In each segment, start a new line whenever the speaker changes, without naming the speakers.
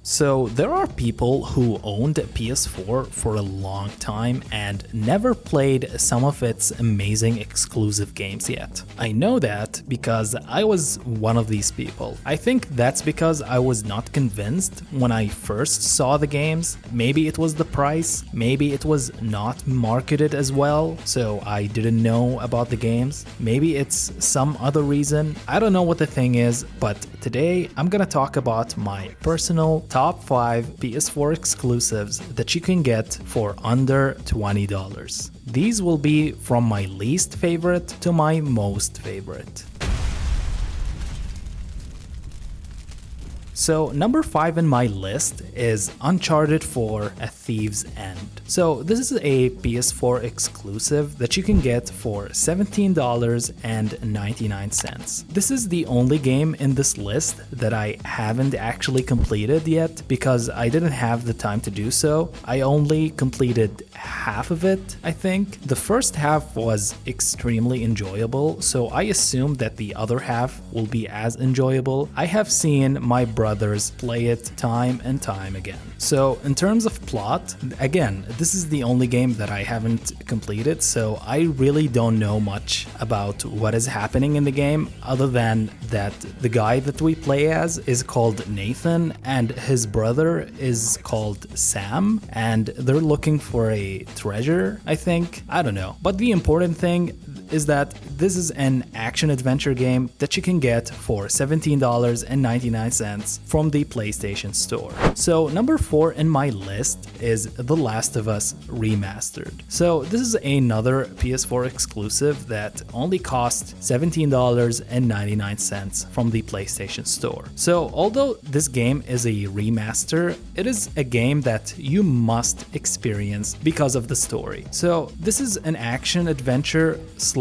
So there are people who owned a PS4 for a long time and never played some of its amazing exclusive games yet. I know that because I was one of these people. I think that's because I was not convinced when I first saw the games. Maybe it was the price, maybe it was not marketed as well, so I didn't know about the games. Maybe it's some other reason. I don't know what the thing is, but today I'm gonna talk about my personal top 5 PS4 exclusives that you can get for under $20. These will be from my least favorite to my most favorite. So number 5 in my list is Uncharted 4: A Thief's End. So this is a PS4 exclusive that you can get for $17.99. This is the only game in this list that I haven't actually completed yet because I didn't have the time to do so. I only completed half of it, I think. The first half was extremely enjoyable, so I assume that the other half will be as enjoyable. I have seen my brothers play it time and time again. So in terms of plot, again, this is the only game that I haven't completed, so I really don't know much about what is happening in the game other than that the guy that we play as is called Nathan and his brother is called Sam, and they're looking for a treasure, I think. I don't know. But the important thing is that this is an action-adventure game that you can get for $17.99 from the PlayStation Store. So number 4 in my list is The Last of Us Remastered. So this is another PS4 exclusive that only cost $17.99 from the PlayStation Store. So although this game is a remaster, it is a game that you must experience because of the story. So this is an action-adventure /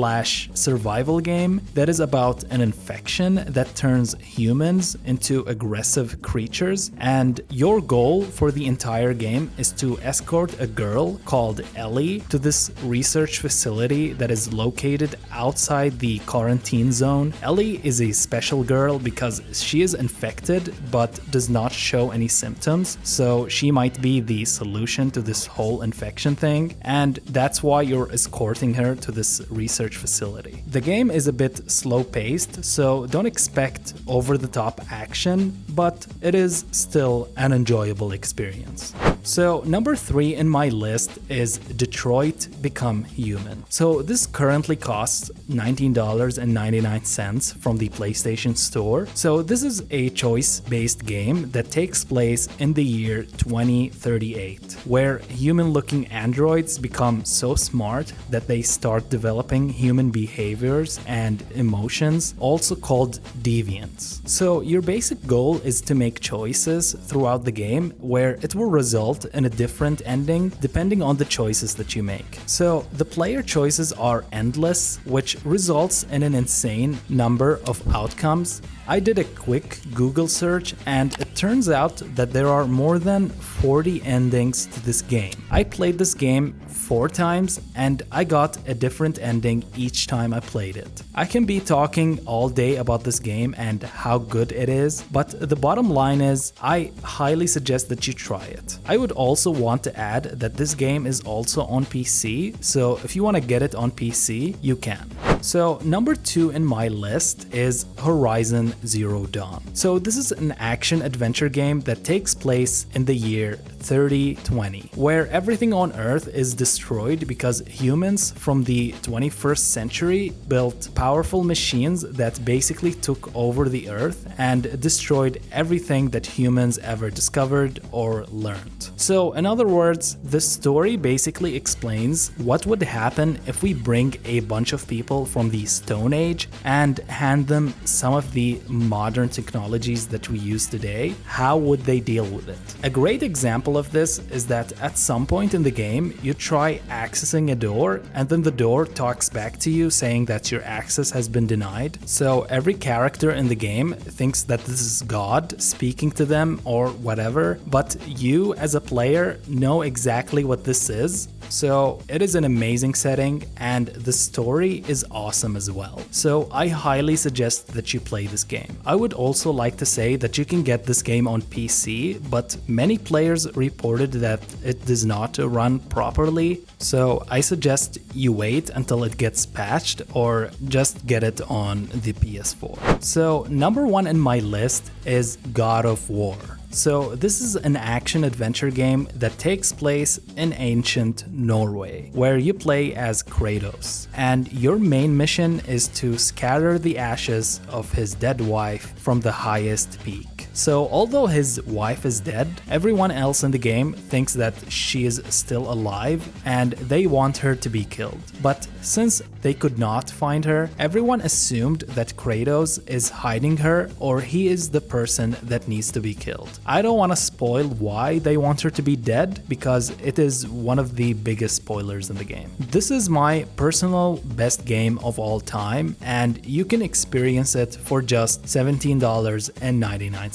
survival game that is about an infection that turns humans into aggressive creatures, and your goal for the entire game is to escort a girl called Ellie to this research facility that is located outside the quarantine zone. Ellie is a special girl because she is infected but does not show any symptoms, so she might be the solution to this whole infection thing, and that's why you're escorting her to this research facility. The game is a bit slow-paced, so don't expect over-the-top action, but it is still an enjoyable experience. So number 3 in my list is Detroit: Become Human. So this currently costs $19.99 from the PlayStation Store. So this is a choice-based game that takes place in the year 2038, where human-looking androids become so smart that they start developing human behaviors and emotions, also called deviants. So your basic goal is to make choices throughout the game where it will result in a different ending depending on the choices that you make. So the player choices are endless, which results in an insane number of outcomes. I did a quick Google search and it turns out that there are more than 40 endings to this game. I played this game 4 times and I got a different ending each time I played it. I can be talking all day about this game and how good it is, but the bottom line is I highly suggest that you try it. I would also want to add that this game is also on PC, so if you want to get it on PC, you can. So number 2 in my list is Horizon Zero Dawn. So this is an action-adventure game that takes place in the year 3020, where everything on Earth is destroyed because humans from the 21st century built powerful machines that basically took over the Earth and destroyed everything that humans ever discovered or learned. So in other words, the story basically explains what would happen if we bring a bunch of people from the Stone Age and hand them some of the modern technologies that we use today. How would they deal with it? A great example of this is that at some point in the game, you try accessing a door and then the door talks back to you saying that your access has been denied. So every character in the game thinks that this is God speaking to them or whatever, but you as a player know exactly what this is. So it is an amazing setting and the story is awesome as well. So I highly suggest that you play this game. I would also like to say that you can get this game on PC, but many players reported that it does not run properly. So I suggest you wait until it gets patched or just get it on the PS4. So number 1 in my list is God of War. So this is an action-adventure game that takes place in ancient Norway, where you play as Kratos, and your main mission is to scatter the ashes of his dead wife from the highest peak. So although his wife is dead, everyone else in the game thinks that she is still alive and they want her to be killed. But since they could not find her, everyone assumed that Kratos is hiding her or he is the person that needs to be killed. I don't want to spoil why they want her to be dead because it is one of the biggest spoilers in the game. This is my personal best game of all time, and you can experience it for just $17.99.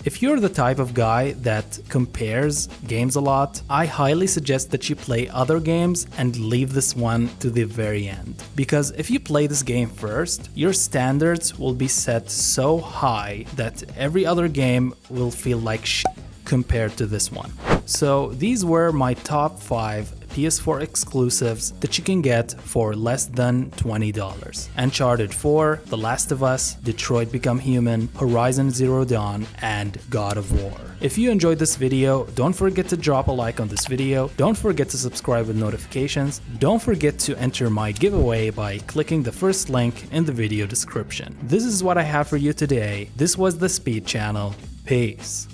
If you're the type of guy that compares games a lot, I highly suggest that you play other games and leave this one to the very end. Because if you play this game first, your standards will be set so high that every other game will feel like shit compared to this one. So these were my top 5 PS4 exclusives that you can get for less than $20. Uncharted 4, The Last of Us, Detroit Become Human, Horizon Zero Dawn, and God of War. If you enjoyed this video, don't forget to drop a like on this video, don't forget to subscribe with notifications, don't forget to enter my giveaway by clicking the first link in the video description. This is what I have for you today. This was the Speed Channel. Peace.